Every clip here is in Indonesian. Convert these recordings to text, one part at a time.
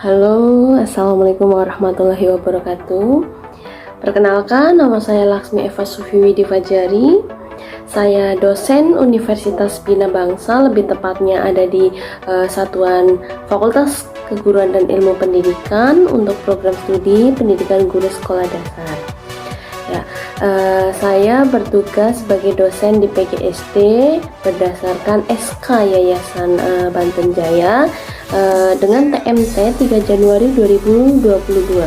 Halo, Assalamualaikum warahmatullahi wabarakatuh. Perkenalkan, nama saya Laksmi Eva Sufiwidi Fajari. Saya dosen Universitas Bina Bangsa, lebih tepatnya ada di Satuan Fakultas Keguruan dan Ilmu Pendidikan untuk program studi Pendidikan Guru Sekolah Dasar. Ya, saya bertugas sebagai dosen di PGSD berdasarkan SK Yayasan Banten Jaya dengan TMT 3 Januari 2022.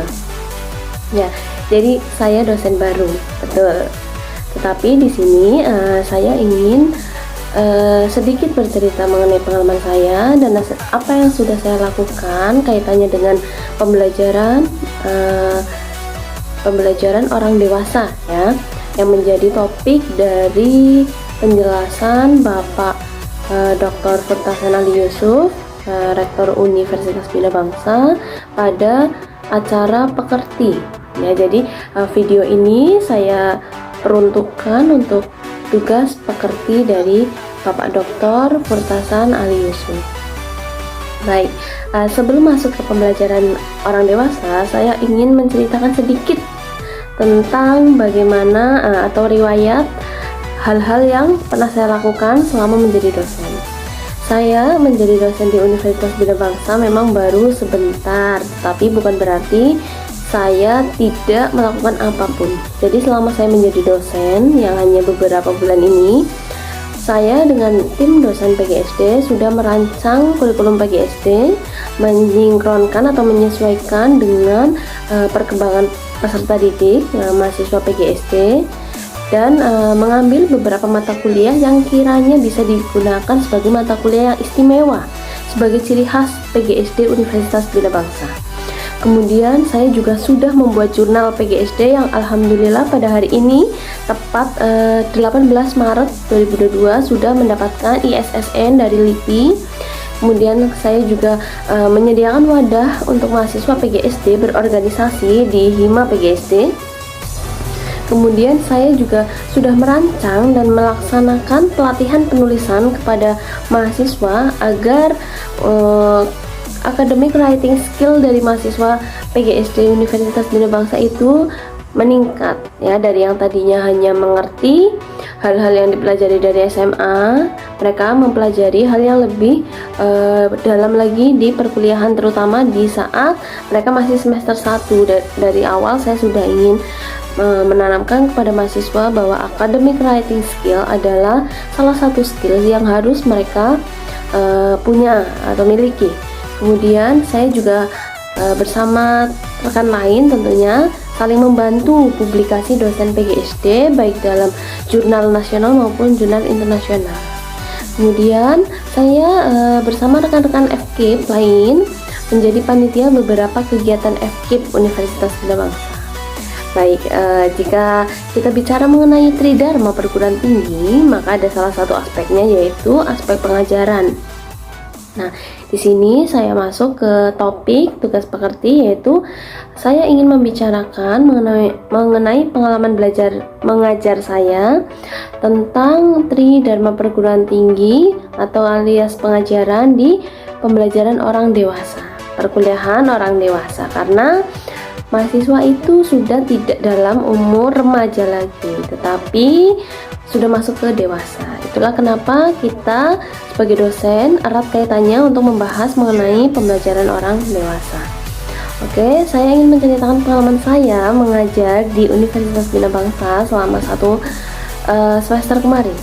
Ya, jadi saya dosen baru, betul. Tetapi di sini saya ingin sedikit bercerita mengenai pengalaman saya dan apa yang sudah saya lakukan kaitannya dengan pembelajaran orang dewasa, ya, yang menjadi topik dari penjelasan Bapak Dr. Furtasan Ali Yusuf, Rektor Universitas Bina Bangsa, pada acara Pekerti. Ya, jadi video ini saya peruntukkan untuk tugas pekerti dari Bapak Dr. Furtasan Ali Yusuf. Baik, sebelum masuk ke pembelajaran orang dewasa, saya ingin menceritakan sedikit tentang bagaimana atau riwayat hal-hal yang pernah saya lakukan selama menjadi dosen. Saya menjadi dosen di Universitas Bina Bangsa memang baru sebentar, tapi bukan berarti saya tidak melakukan apapun. Jadi selama saya menjadi dosen yang hanya beberapa bulan ini, saya dengan tim dosen PGSD sudah merancang kurikulum PGSD, menyinkronkan atau menyesuaikan dengan perkembangan peserta didik mahasiswa PGSD, dan mengambil beberapa mata kuliah yang kiranya bisa digunakan sebagai mata kuliah yang istimewa sebagai ciri khas PGSD Universitas Bina Bangsa. Kemudian saya juga sudah membuat jurnal PGSD yang alhamdulillah pada hari ini tepat 18 Maret 2022 sudah mendapatkan ISSN dari LIPI. Kemudian saya juga menyediakan wadah untuk mahasiswa PGSD berorganisasi di Hima PGSD. Kemudian saya juga sudah merancang dan melaksanakan pelatihan penulisan kepada mahasiswa agar academic writing skill dari mahasiswa PGSD Universitas Bina Bangsa itu meningkat, ya, dari yang tadinya hanya mengerti hal-hal yang dipelajari dari SMA, mereka mempelajari hal yang lebih dalam lagi di perkuliahan, terutama di saat mereka masih semester 1. Dari awal saya sudah ingin menanamkan kepada mahasiswa bahwa academic writing skill adalah salah satu skill yang harus mereka punya atau miliki. Kemudian saya juga bersama rekan lain tentunya saling membantu publikasi dosen PGSD baik dalam jurnal nasional maupun jurnal internasional. Kemudian saya bersama rekan-rekan FKIP lain menjadi panitia beberapa kegiatan FKIP Universitas Bina Bangsa. Baik, jika kita bicara mengenai Tridharma perguruan tinggi, maka ada salah satu aspeknya yaitu aspek pengajaran. Nah, di sini saya masuk ke topik tugas pekerti, yaitu saya ingin membicarakan mengenai pengalaman belajar mengajar saya tentang Tridharma perguruan tinggi atau alias pengajaran di pembelajaran orang dewasa, perkuliahan orang dewasa, karena mahasiswa itu sudah tidak dalam umur remaja lagi, tetapi sudah masuk ke dewasa. Itulah kenapa kita sebagai dosen erat kaitannya untuk membahas mengenai pembelajaran orang dewasa. Oke, saya ingin menceritakan pengalaman saya mengajar di Universitas Bina Bangsa selama 1 semester kemarin.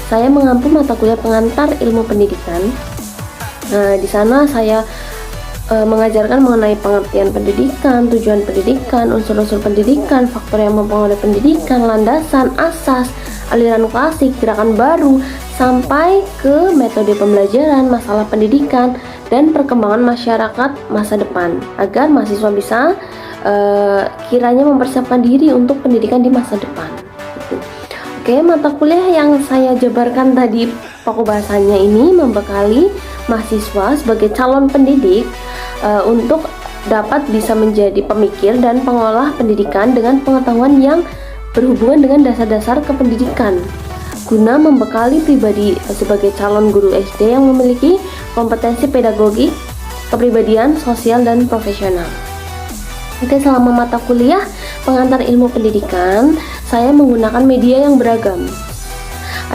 Saya mengampu mata kuliah pengantar ilmu pendidikan. Di sana saya mengajarkan mengenai pengertian pendidikan, tujuan pendidikan, unsur-unsur pendidikan, faktor yang mempengaruhi pendidikan, landasan, asas, aliran klasik, gerakan baru, sampai ke metode pembelajaran, masalah pendidikan, dan perkembangan masyarakat masa depan, agar mahasiswa bisa kiranya mempersiapkan diri untuk pendidikan di masa depan. Oke, mata kuliah yang saya jabarkan tadi pokok bahasanya ini membekali mahasiswa sebagai calon pendidik untuk dapat bisa menjadi pemikir dan pengolah pendidikan dengan pengetahuan yang berhubungan dengan dasar-dasar kependidikan, guna membekali pribadi sebagai calon guru SD yang memiliki kompetensi pedagogik kepribadian, sosial, dan profesional. Oke, selama mata kuliah pengantar ilmu pendidikan, saya menggunakan media yang beragam.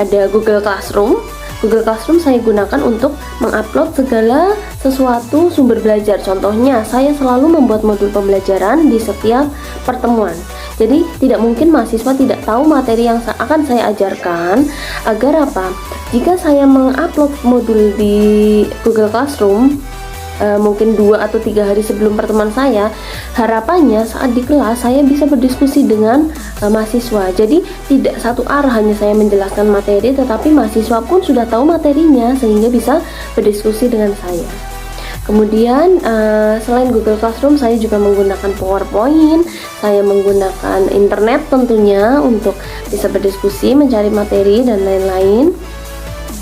Ada Google Classroom. Google Classroom saya gunakan untuk mengupload segala sesuatu sumber belajar. Contohnya, saya selalu membuat modul pembelajaran di setiap pertemuan. Jadi, tidak mungkin mahasiswa tidak tahu materi yang akan saya ajarkan. Agar apa? Jika saya mengupload modul di Google Classroom, mungkin 2 atau 3 hari sebelum pertemuan saya, harapannya saat di kelas saya bisa berdiskusi dengan mahasiswa. Jadi tidak satu arah hanya saya menjelaskan materi, tetapi mahasiswa pun sudah tahu materinya sehingga bisa berdiskusi dengan saya. Kemudian selain Google Classroom, saya juga menggunakan PowerPoint, saya menggunakan internet tentunya untuk bisa berdiskusi, mencari materi dan lain-lain.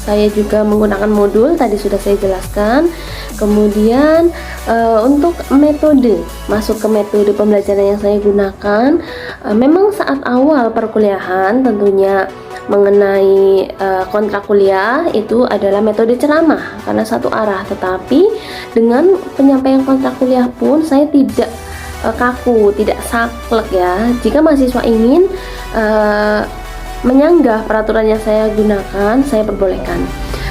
Saya juga menggunakan modul, tadi sudah saya jelaskan. Kemudian untuk metode, masuk ke metode pembelajaran yang saya gunakan, memang saat awal perkuliahan tentunya mengenai kontrak kuliah itu adalah metode ceramah karena satu arah. Tetapi dengan penyampaian kontrak kuliah pun saya tidak kaku, tidak saklek ya. Jika mahasiswa ingin menyanggah peraturan yang saya gunakan, saya perbolehkan.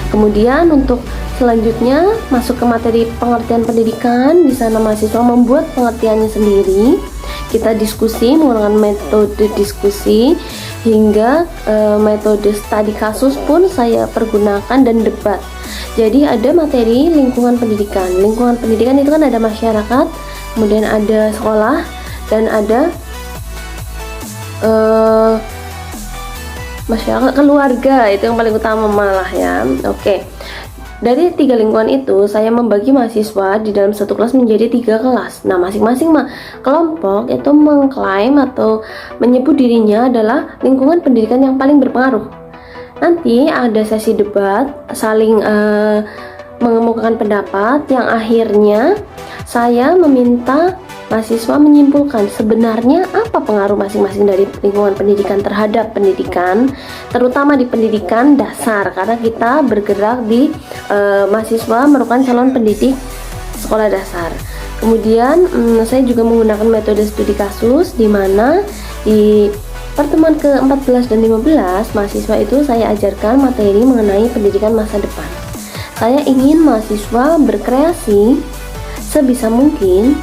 Kemudian untuk selanjutnya masuk ke materi pengertian pendidikan. Di sana mahasiswa membuat pengertiannya sendiri. Kita diskusi menggunakan metode diskusi hingga metode studi kasus pun saya pergunakan dan debat. Jadi ada materi lingkungan pendidikan. Lingkungan pendidikan itu kan ada masyarakat, kemudian ada sekolah dan ada masyarakat, keluarga, itu yang paling utama malah ya. Oke, dari 3 lingkungan itu saya membagi mahasiswa di dalam satu kelas menjadi 3 kelas. Nah, masing-masing kelompok itu mengklaim atau menyebut dirinya adalah lingkungan pendidikan yang paling berpengaruh. Nanti ada sesi debat, saling mengemukakan pendapat, yang akhirnya saya meminta mahasiswa menyimpulkan sebenarnya apa pengaruh masing-masing dari lingkungan pendidikan terhadap pendidikan, terutama di pendidikan dasar, karena kita bergerak di mahasiswa merupakan calon pendidik sekolah dasar. Kemudian saya juga menggunakan metode studi kasus, di mana di pertemuan ke-14 dan 15 mahasiswa itu saya ajarkan materi mengenai pendidikan masa depan. Saya ingin mahasiswa berkreasi sebisa mungkin,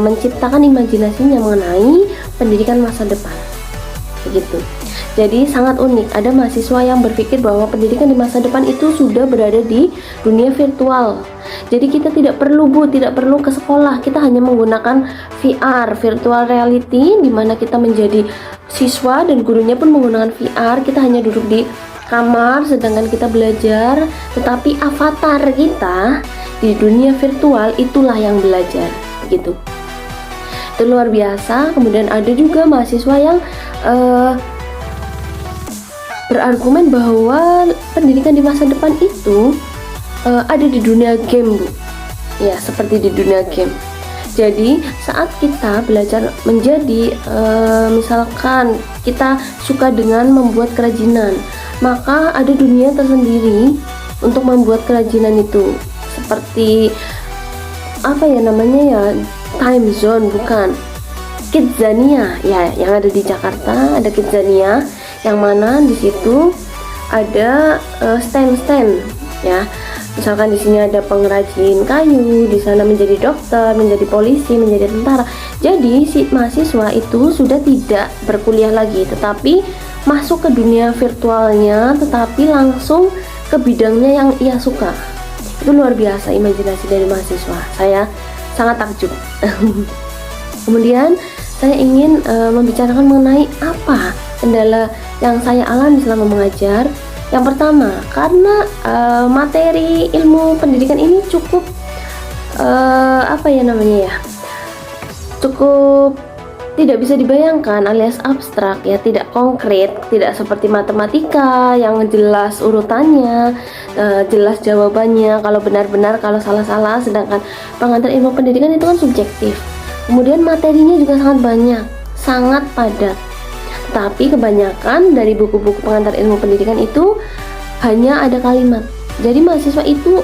menciptakan imajinasinya mengenai pendidikan masa depan, begitu. Jadi sangat unik, ada mahasiswa yang berpikir bahwa pendidikan di masa depan itu sudah berada di dunia virtual. Jadi kita tidak perlu ke sekolah, kita hanya menggunakan VR, virtual reality, di mana kita menjadi siswa dan gurunya pun menggunakan VR. Kita hanya duduk di kamar sedangkan kita belajar, tetapi avatar kita di dunia virtual itulah yang belajar, begitu. Itu luar biasa. Kemudian ada juga mahasiswa yang berargumen bahwa pendidikan di masa depan itu ada di dunia game, Bu. Ya, seperti di dunia game. Jadi saat kita belajar menjadi misalkan kita suka dengan membuat kerajinan, maka ada dunia tersendiri untuk membuat kerajinan itu. Seperti apa ya namanya ya, time zone, bukan, Kidzania ya, yang ada di Jakarta. Ada Kidzania yang mana di situ ada stand-stand ya. Misalkan di sini ada pengrajin kayu, di sana menjadi dokter, menjadi polisi, menjadi tentara. Jadi si mahasiswa itu sudah tidak berkuliah lagi, tetapi masuk ke dunia virtualnya, tetapi langsung ke bidangnya yang ia suka. Itu luar biasa imajinasi dari mahasiswa. Saya sangat takjub. Kemudian saya ingin membicarakan mengenai apa kendala yang saya alami selama mengajar. Yang pertama, karena materi ilmu pendidikan ini cukup cukup tidak bisa dibayangkan alias abstrak ya, tidak konkret, tidak seperti matematika yang jelas urutannya, jelas jawabannya, kalau benar-benar, kalau salah-salah. Sedangkan pengantar ilmu pendidikan itu kan subjektif. Kemudian materinya juga sangat banyak, sangat padat. Tapi kebanyakan dari buku-buku pengantar ilmu pendidikan itu hanya ada kalimat. Jadi mahasiswa itu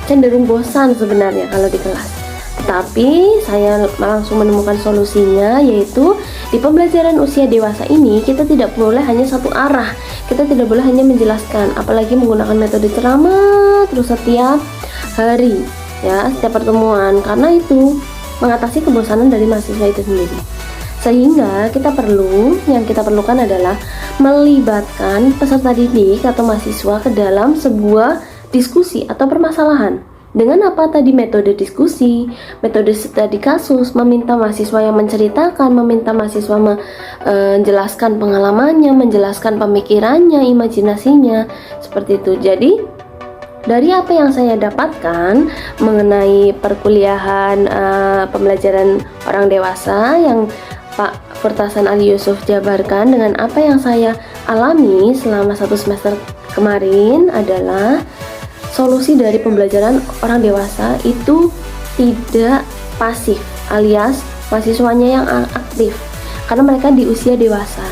cenderung bosan sebenarnya kalau di kelas. Tetapi saya langsung menemukan solusinya, yaitu di pembelajaran usia dewasa ini kita tidak boleh hanya satu arah. Kita tidak boleh hanya menjelaskan, apalagi menggunakan metode ceramah terus setiap hari ya, setiap pertemuan, karena itu mengatasi kebosanan dari mahasiswa itu sendiri. Sehingga yang kita perlukan adalah melibatkan peserta didik atau mahasiswa ke dalam sebuah diskusi atau permasalahan. Dengan apa tadi? Metode diskusi, metode studi kasus, meminta mahasiswa yang menceritakan, meminta mahasiswa menjelaskan pengalamannya, menjelaskan pemikirannya, imajinasinya, seperti itu. Jadi dari apa yang saya dapatkan mengenai perkuliahan pembelajaran orang dewasa yang Pak Furtasan Ali Yusuf jabarkan dengan apa yang saya alami selama 1 semester kemarin adalah solusi dari pembelajaran orang dewasa itu tidak pasif, alias mahasiswanya yang aktif, karena mereka di usia dewasa,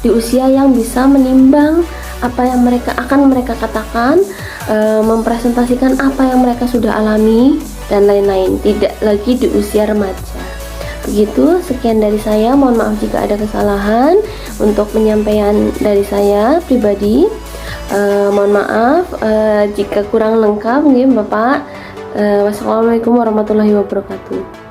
di usia yang bisa menimbang apa yang mereka katakan, mempresentasikan apa yang mereka sudah alami dan lain-lain, tidak lagi di usia remaja. Begitu, sekian dari saya. Mohon maaf jika ada kesalahan untuk penyampaian dari saya pribadi. Mohon maaf jika kurang lengkap, Bapak. Wassalamualaikum warahmatullahi wabarakatuh.